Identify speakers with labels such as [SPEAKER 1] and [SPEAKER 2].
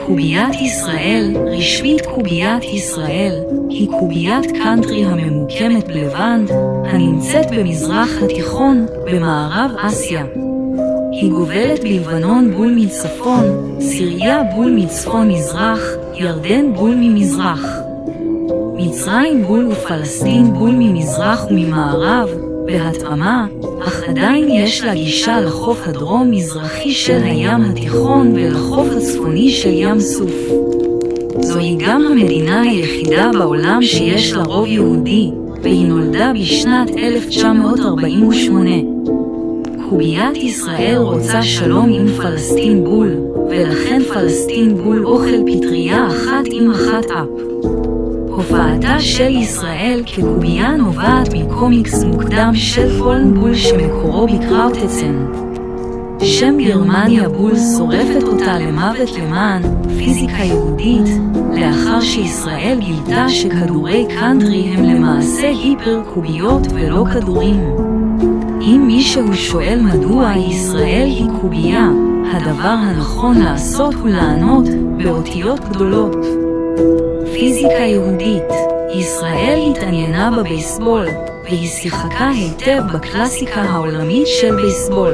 [SPEAKER 1] קוביית ישראל, רשמית קוביית ישראל, היא קוביית קאנטרי הממוקמת בלבנט, הנמצאת במזרח התיכון, במערב אסיה. היא גובלת בלבנון בול מצפון, סיריה בול מצפון מזרח, ירדן בול ממזרח. מצרים בול ופלסטין בול ממזרח וממערב, בהתאמה, אך עדיין יש לה גישה לחוף הדרום-מזרחי של הים התיכון ולחוף הצפוני של ים סוף. זוהי גם המדינה היחידה בעולם שיש לה רוב יהודי, והיא נולדה בשנת 1948. קוביית ישראל רוצה שלום עם פלסטין בול, ולכן פלסטין בול אוכל פטריה אחת עם אחת אפ. הופעתה של ישראל כקובייה נובעת מקומיקס מוקדם של פולן בול שמקורו בקראוטצן. שם גרמניה בול שורפת אותה למוות למען פיזיקה יהודית, לאחר שישראל גילתה שכדורי קאנטרי הם למעשה היפר-קוביות ולא כדורים. אם מישהו שואל מדוע ישראל היא קובייה, הדבר הנכון לעשות הוא לענות באותיות גדולות. פיזיקה יהודית. ישראל התעניינה בבייסבול, והיא שיחקה היטב בקלאסיקה העולמית של בייסבול.